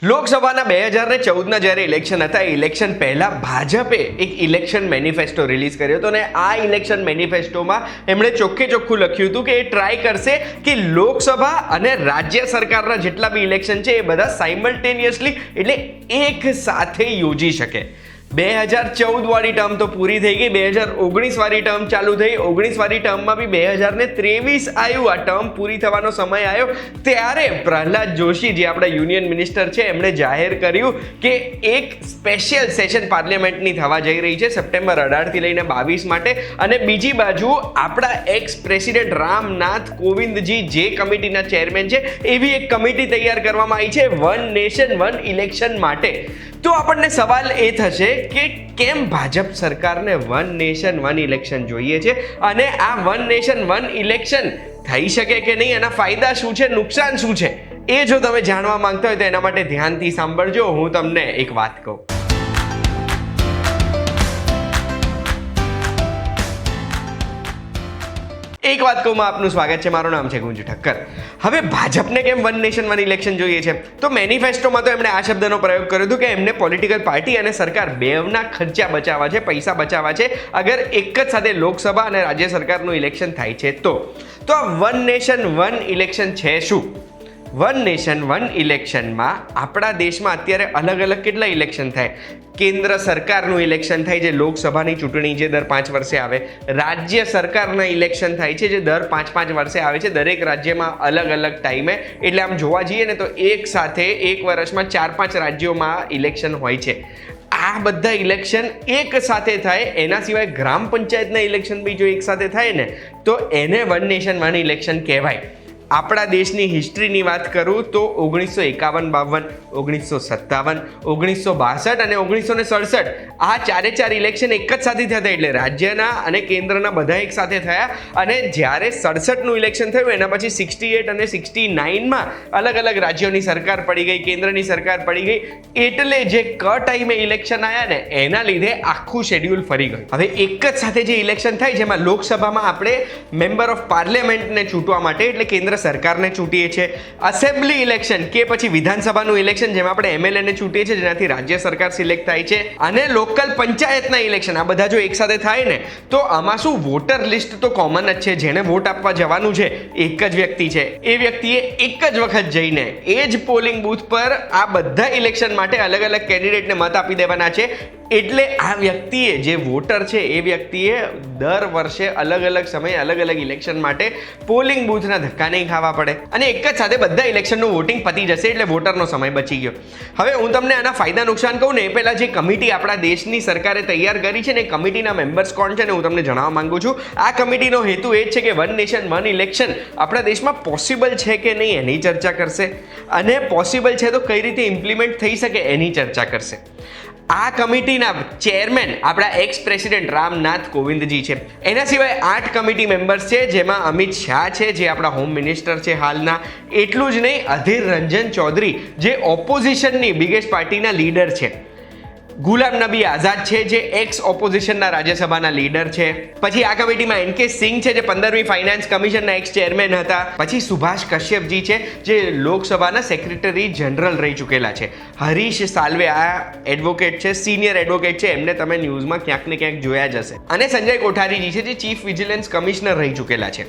લોકસભાના 2014ના જ્યારે ઇલેક્શન હતા એ ઇલેક્શન પહેલા ભાજપે એક ઇલેક્શન મેનિફેસ્ટો રિલીઝ કર્યો હતો અને આ ઇલેક્શન મેનિફેસ્ટોમાં એમણે ચોખ્ખે ચોખ્ખું લખ્યું હતું કે એ ટ્રાય કરશે કે લોકસભા અને રાજ્ય સરકારના જેટલા બી ઇલેક્શન છે એ બધા સાયમલ્ટેનિયસલી એટલે એક સાથે યોજી શકે. 2014 વાળી ટર્મ તો પૂરી થઈ ગઈ, 2019 વાળી ટર્મ ચાલુ થઈ, 19 વાળી ટર્મમાં બી 2023 આવ્યું, આ ટર્મ પૂરી થવાનો સમય આવ્યો ત્યારે પ્રહલાદ જોશી જે આપણા યુનિયન મિનિસ્ટર છે એમણે જાહેર કર્યું કે એક સ્પેશિયલ સેશન પાર્લિયામેન્ટની થવા જઈ રહી છે સપ્ટેમ્બર 18 થી લઈને 22 માટે. અને બીજી બાજુ આપણા એક્સ પ્રેસિડેન્ટ રામનાથ કોવિંદજી જે કમિટીના ચેરમેન છે એવી એક કમિટી તૈયાર કરવામાં આવી છે વન નેશન વન ઇલેક્શન માટે. તો આપણને સવાલ એ થશે કે કેમ ભાજપ સરકારને વન નેશન વન ઇલેક્શન જોઈએ છે અને આ વન નેશન વન ઇલેક્શન થઈ શકે કે નહીં, એના ફાયદા શું છે, નુકસાન શું છે, એ જો તમે જાણવા માંગતા હોય તો એના માટે ધ્યાનથી સાંભળજો. હું તમને એક વાત કહું. એક વાત કહું, આપનું સ્વાગત છે. મારું નામ છે ગુંજ ઠક્કર. હવે ભાજપને કેમ વન નેશન વન ઇલેક્શન જોઈએ છે? તો મેનિફેસ્ટોમાં તો એમણે આ શબ્દનો પ્રયોગ કર્યો હતો કે એમને પોલિટિકલ પાર્ટી અને સરકાર બેવના ખર્ચા બચાવવા છે, પૈસા બચાવવા છે અગર એક જ સાથે લોકસભા અને રાજ્ય સરકારનું ઇલેક્શન થાય છે તો આ વન નેશન વન ઇલેક્શન છે શું? વન નેશન વન ઇલેક્શનમાં આપણા દેશમાં અત્યારે અલગ અલગ કેટલા ઇલેક્શન થાય? કેન્દ્ર સરકારનું ઇલેક્શન થાય જે લોકસભાની ચૂંટણી જે દર 5 વર્ષે આવે, રાજ્ય સરકારના ઇલેક્શન થાય છે જે દર 5 વર્ષે આવે છે, દરેક રાજ્યમાં અલગ અલગ ટાઈમે. એટલે આમ જોવા જઈએ ને તો એક સાથે એક વર્ષમાં 4-5 રાજ્યોમાં ઇલેક્શન હોય છે. આ બધા ઇલેક્શન એક સાથે થાય, એના સિવાય ગ્રામ પંચાયતના ઇલેક્શન બી જો એક સાથે થાય ને તો એને વન નેશન વન ઇલેક્શન કહેવાય. આપણા દેશની હિસ્ટ્રીની વાત કરું તો 1951-52, 1957, 1962 અને 1967 આ ચાર ઇલેક્શન એક જ સાથે થયા હતા. એટલે રાજ્યના અને કેન્દ્રના બધા એક સાથે થયા. અને જ્યારે 67નું ઇલેક્શન થયું એના પછી 68 અને 69માં અલગ અલગ રાજ્યોની સરકાર પડી ગઈ, કેન્દ્રની સરકાર પડી ગઈ. એટલે જે ટાઈમે ઇલેક્શન આવ્યા ને એના લીધે આખું શેડ્યુલ ફરી ગયું. હવે એક જ સાથે જે ઇલેક્શન થાય જેમાં લોકસભામાં આપણે મેમ્બર ઓફ પાર્લિયામેન્ટને ચૂંટવા માટે એટલે કેન્દ્ર સરકારને ચૂંટીએ છીએ, એસેમ્બલી ઇલેક્શન કે પછી વિધાનસભાનું ઇલેક્શન જેમાં આપણે એમએલએને ચૂંટીએ છીએ જેનાથી રાજ્ય સરકાર સિલેક્ટ થાય છે, અને લોકલ પંચાયતના ઇલેક્શન, આ બધા જો એક સાથે થાય ને તો આમાં શું વોટર લિસ્ટ તો કોમન જ છે. જેને વોટ આપવા જવાનું છે એક જ વ્યક્તિ છે, એ વ્યક્તિએ એક જ વખત જઈને એ જ પોલિંગ બૂથ પર આ બધા ઇલેક્શન માટે અલગ અલગ કેન્ડિડેટને મત આપી દેવાના છે. એટલે આ વ્યક્તિએ જે વોટર છે એ વ્યક્તિએ દર વર્ષે અલગ અલગ સમયે અલગ અલગ ઇલેક્શન માટે પોલિંગ બૂથના ધક્કા નહીં ખાવા પડે અને એક જ સાથે બધા ઇલેક્શનનું વોટિંગ પતી જશે. એટલે વોટરનો સમય બચી ગયો. હવે હું તમને આના ફાયદા નુકસાન કહું ને એ પહેલાં જે કમિટી આપણા દેશની સરકારે તૈયાર કરી છે ને એ કમિટીના મેમ્બર્સ કોણ છે ને હું તમને જણાવવા માંગુ છું. આ કમિટીનો હેતુ એ જ છે કે વન નેશન વન ઇલેક્શન આપણા દેશમાં પોસિબલ છે કે નહીં એની ચર્ચા કરશે, અને પોસિબલ છે તો કઈ રીતે ઇમ્પ્લિમેન્ટ થઈ શકે એની ચર્ચા કરશે. આ કમિટીના ચેરમેન આપણા એક્સ પ્રેસિડેન્ટ રામનાથ કોવિંદજી છે. એના સિવાય 8 કમિટી મેમ્બર્સ છે જેમાં અમિત શાહ છે જે આપણા હોમ મિનિસ્ટર છે હાલના. એટલું જ નહીં, અધીર રંજન ચૌધરી જે ઓપોઝિશનની બિગેસ્ટ પાર્ટીના લીડર છે. ગુલામ નબી આઝાદ છે જે એક્સ ઓપોઝિશનના રાજ્યસભાના લીડર છે. પછી આ કમિટીમાં એન કે સિંહ છે જે 15મી ફાઇનાન્સ કમિશનના એક્સ ચેરમેન હતા. પછી સુભાષ કશ્યપજી છે જે લોકસભાના સેક્રેટરી જનરલ રહી ચૂકેલા છે. હરીશ સાલ્વે આ એડવોકેટ છે, સિનિયર એડવોકેટ છે, એમને તમે ન્યૂઝમાં ક્યાંક ને ક્યાંક જોયા જ હશે. અને સંજય કોઠારીજી છે જે ચીફ વિજિલન્સ કમિશનર રહી ચૂકેલા છે.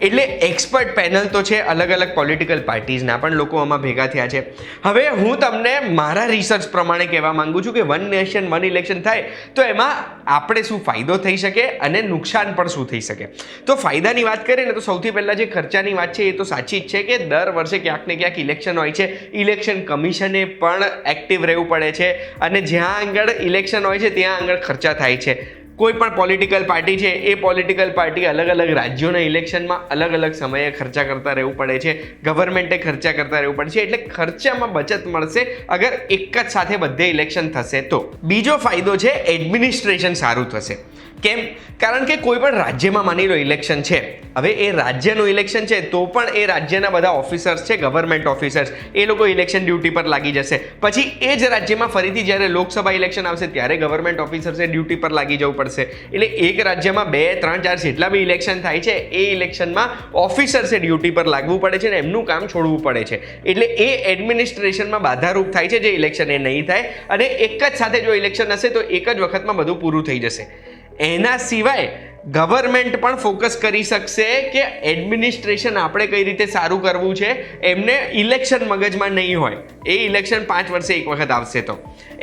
એટલે એક્સપર્ટ પેનલ તો છે, અલગ અલગ પોલિટિકલ પાર્ટીઝના પણ લોકો આમાં ભેગા થયા છે. હવે હું તમને મારા રિસર્ચ પ્રમાણે કહેવા માંગુ છું કે વન નેશન વન ઇલેક્શન થાય તો એમાં આપણે શું ફાયદો થઈ શકે અને નુકસાન પણ શું થઈ શકે. તો ફાયદાની વાત કરીએ ને તો સૌથી પહેલાં જે ખર્ચાની વાત છે એ તો સાચી જ છે કે દર વર્ષે ક્યાંક ને ક્યાંક ઇલેક્શન હોય છે. ઇલેક્શન કમિશને પણ એક્ટિવ રહેવું પડે છે અને જ્યાં આગળ ઇલેક્શન હોય છે ત્યાં આગળ ખર્ચા થાય છે. કોઈ પણ પોલિટિકલ પાર્ટી છે એ પોલિટિકલ પાર્ટી અલગ અલગ રાજ્યોના ઇલેક્શનમાં અલગ અલગ સમયે ખર્ચા કરતા રહેવું પડે છે, ગવર્મેન્ટે ખર્ચા કરતા રહેવું પડે છે. એટલે ખર્ચામાં બચત મળશે અગર એક જ સાથે બધે ઇલેક્શન થશે તો. બીજો ફાયદો છે એડમિનિસ્ટ્રેશન સારું થશે. કેમ? કારણ કે કોઈ પણ રાજ્યમાં માની લો ઇલેક્શન છે, હવે એ રાજ્યનું ઇલેક્શન છે તો પણ એ રાજ્યના બધા ઓફિસર્સ છે, ગવર્મેન્ટ ઓફિસર્સ, એ લોકો ઇલેક્શન ડ્યુટી પર લાગી જશે. પછી એ જ રાજ્યમાં ફરીથી જ્યારે લોકસભા ઇલેક્શન આવશે ત્યારે ગવર્મેન્ટ ઓફિસર્સે ડ્યુટી પર લાગી જવું પડશે. એટલે એક રાજ્યમાં 2, 3, 4 જેટલા બી ઇલેક્શન થાય છે એ ઇલેક્શનમાં ઓફિસર્સે ડ્યુટી પર લાગવું પડે છે અને એમનું કામ છોડવું પડે છે. એટલે એ એડમિનિસ્ટ્રેશનમાં બાધારૂપ થાય છે જે ઇલેક્શન એ નહીં થાય, અને એક જ સાથે જો ઇલેક્શન હશે તો એક જ વખતમાં બધું પૂરું થઈ જશે. એના સિવાય ગવર્મેન્ટ પણ ફોકસ કરી શકશે કે એડમિનિસ્ટ્રેશન આપણે કઈ રીતે સારું કરવું છે. એમને ઇલેક્શન મગજમાં નહીં હોય, એ ઇલેક્શન 5 વર્ષે એક વખત આવશે તો.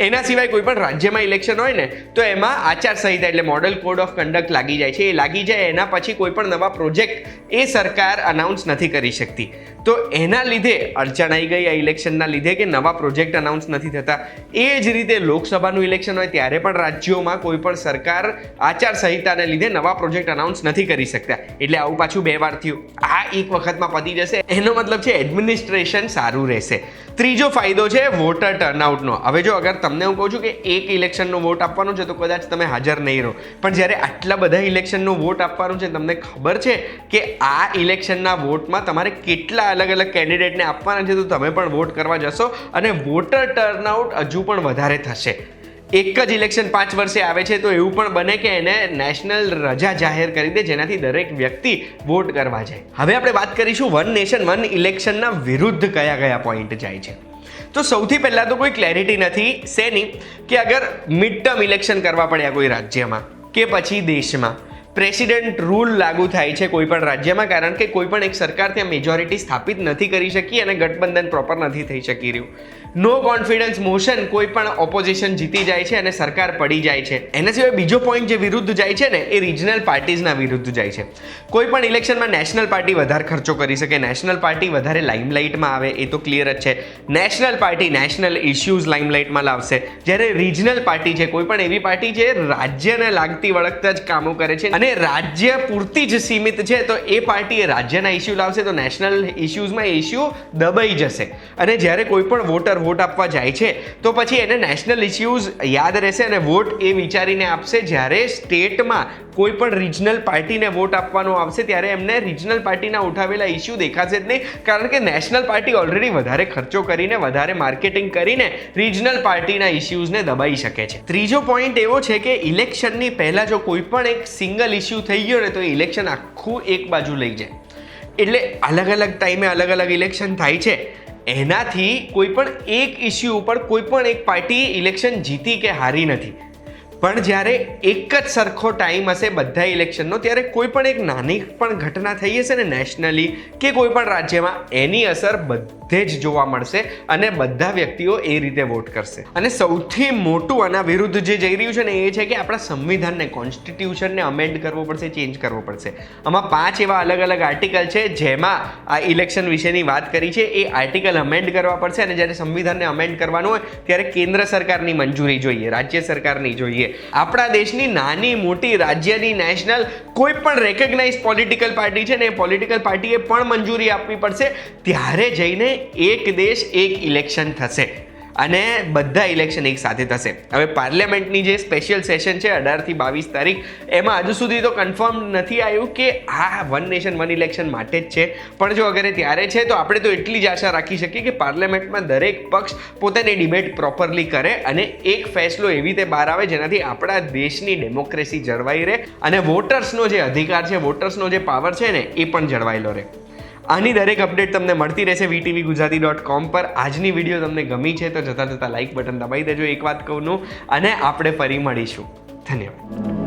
એના સિવાય કોઈ પણ રાજ્યમાં ઇલેક્શન હોય ને તો એમાં આચારસંહિતા એટલે મોડલ કોડ ઓફ કન્ડક્ટ લાગી જાય છે. એ લાગી જાય એના પછી કોઈ પણ નવા પ્રોજેક્ટ એ સરકાર અનાઉન્સ નથી કરી શકતી. તો એના લીધે અડચણ આવી ગઈ આ ઇલેક્શનના લીધે કે નવા પ્રોજેક્ટ અનાઉન્સ નથી થતા. એ જ રીતે લોકસભાનું ઇલેક્શન હોય ત્યારે પણ રાજ્યોમાં કોઈ પણ સરકાર આચારસંહિતાને લીધે નવા પ્રોજેક્ટ અનાઉન્સ નથી કરી શકતા. એટલે આવું પાછું 2 વાર થયું. આ એક વખતમાં પતી જશે. એનો મતલબ છે એડમિનિસ્ટ્રેશન સારું રહેશે. ત્રીજો ફાયદો છે વોટર ટર્નઆઉટનો. હવે જો અગર તમને હું કહું છું કે એક ઇલેક્શનનો વોટ આપવાનો છે તો કદાચ તમે હાજર નહીં રહો, પણ જ્યારે આટલા બધા ઇલેક્શનનો વોટ આપવાનું છે, તમને ખબર છે કે આ ઇલેક્શનના વોટમાં તમારે કેટલા અલગ અલગ કેન્ડિડેટને આપવાના છે, તો તમે પણ વોટ કરવા જશો અને વોટર ટર્નઆઉટ હજુ પણ વધારે થશે. એક જ ઇલેક્શન 5 વર્ષે આવે છે તો એવું પણ બને કે એને નેશનલ રજા જાહેર કરી દે જેનાથી દરેક વ્યક્તિ વોટ કરવા જાય. હવે આપણે વાત કરીશું વન નેશન વન ઇલેક્શનના વિરુદ્ધ કયા કયા પોઈન્ટ જાય છે. તો સૌથી પહેલાં તો કોઈ ક્લેરિટી નથી શેની કે અગર મિડ ટર્મ ઇલેક્શન કરવા પડ્યા કોઈ રાજ્યમાં કે પછી દેશમાં, પ્રેસિડેન્ટ રૂલ લાગુ થાય છે કોઈ પણ રાજ્યમાં, કારણ કે કોઈ પણ એક સરકાર ત્યાં મેજોરિટી સ્થાપિત નથી કરી શકી અને ગઠબંધન પ્રોપર નથી થઈ શકી રહ્યું. નો કોન્ફિડન્સ મોશન, કોઈ પણ ઓપોઝિશન જીતી જાય છે અને સરકાર પડી જાય છે. એના સિવાય બીજો પોઈન્ટ જે વિરુદ્ધ જાય છે ને એ રિજનલ પાર્ટીઝના વિરુદ્ધ જાય છે. કોઈ પણ ઇલેક્શનમાં નેશનલ પાર્ટી વધારે ખર્ચો કરી શકે, નેશનલ પાર્ટી વધારે લાઇમલાઇટમાં આવે, એ તો ક્લિયર જ છે. નેશનલ પાર્ટી નેશનલ ઇશ્યુઝ લાઇમલાઇટમાં લાવશે, જ્યારે રિજનલ પાર્ટી છે કોઈ પણ એવી પાર્ટી જે રાજ્યને લાગતી વળગતા જ કામો કરે છે અને રાજ્ય પૂરતી જ સીમિત છે, તો એ પાર્ટી એ રાજ્યના ઇશ્યુ લાવશે તો નેશનલ ઇશ્યુઝમાં એ ઇશ્યુ દબાઈ જશે. અને જ્યારે કોઈ પણ વોટર વોટ આપવા જાય છે તો પછી એને નેશનલ ઇશ્યુઝ યાદ રહેશે અને વોટ એ વિચારીને આપશે. જ્યારે સ્ટેટમાં કોઈ પણ રિજનલ પાર્ટીને વોટ આપવાનો આવશે ત્યારે એમને રિજનલ પાર્ટીના ઉઠાવેલા ઇશ્યુ દેખાશે જ નહીં, કારણ કે નેશનલ પાર્ટી ઓલરેડી વધારે ખર્ચો કરીને વધારે માર્કેટિંગ કરીને રિજનલ પાર્ટીના ઇશ્યુઝને દબાઈ શકે છે. ત્રીજો પોઈન્ટ એવો છે કે ઇલેક્શનની પહેલાં જો કોઈ પણ એક સિંગલ ઇશ્યુ થઈ ગયો ને તો ઇલેક્શન આખું એક બાજુ લઈ જાય. એટલે અલગ અલગ ટાઈમે અલગ અલગ ઇલેક્શન થાય છે, એનાથી કોઈ પણ એક ઇશ્યુ ઉપર કોઈ પણ એક પાર્ટી ઇલેક્શન જીતી કે હારી નથી. પણ જ્યારે એક જ સરખો ટાઈમ હશે બધા ઇલેક્શનનો ત્યારે કોઈ પણ એક નાની પણ ઘટના થઈ હશે ને નેશનલી કે કોઈ પણ રાજ્યમાં, એની અસર બધે જ જોવા મળશે અને બધા વ્યક્તિઓ એ રીતે વોટ કરશે. અને સૌથી મોટું આના વિરુદ્ધ જે જઈ રહ્યું છે ને એ છે કે આપણા સંવિધાનને, કોન્સ્ટિટ્યુશનને અમેન્ડ કરવો પડશે, ચેન્જ કરવો પડશે. આમાં 5 એવા અલગ અલગ આર્ટિકલ છે જેમાં આ ઇલેક્શન વિશેની વાત કરી છે. એ આર્ટિકલ અમેન્ડ કરવા પડશે અને જ્યારે સંવિધાનને અમેન્ડ કરવાનું હોય ત્યારે કેન્દ્ર સરકારની મંજૂરી જોઈએ, રાજ્ય સરકારની જોઈએ. આપણા દેશની નાની મોટી રાજ્યની નેશનલ કોઈ પણ રેકગ્નાઇઝ પોલિટિકલ પાર્ટી છે ને એ પોલિટિકલ પાર્ટીએ પણ મંજૂરી આપવી પડશે. ત્યારે જઈને એક દેશ એક ઇલેક્શન થશે અને બધા ઇલેક્શન એક સાથે થશે. હવે પાર્લામેન્ટની જે સ્પેશિયલ સેશન છે 18 થી 22 તારીખ, એમાં હજુ સુધી તો કન્ફર્મ નથી આવ્યું કે આ વન નેશન વન ઇલેક્શન માટે જ છે. પણ જો અગર ત્યારે છે તો આપણે તો એટલી જ આશા રાખી શકીએ કે પાર્લામેન્ટમાં દરેક પક્ષ પોતાની ડિબેટ પ્રોપરલી કરે અને એક ફેસલો એવી રીતે બહાર આવે જેનાથી આપણા દેશની ડેમોક્રેસી જળવાઈ રહે અને વોટર્સનો જે અધિકાર છે, વોટર્સનો જે પાવર છે ને એ પણ જળવાયેલો રહે. આની દરેક અપડેટ તમને મળતી રહેશે vtvgujarati.com પર. આજની વિડીયો તમને ગમી છે તો જતાં લાઈક બટન દબાવી દેજો, એક વાત કહું, અને આપણે ફરી મળીશું. ધન્યવાદ.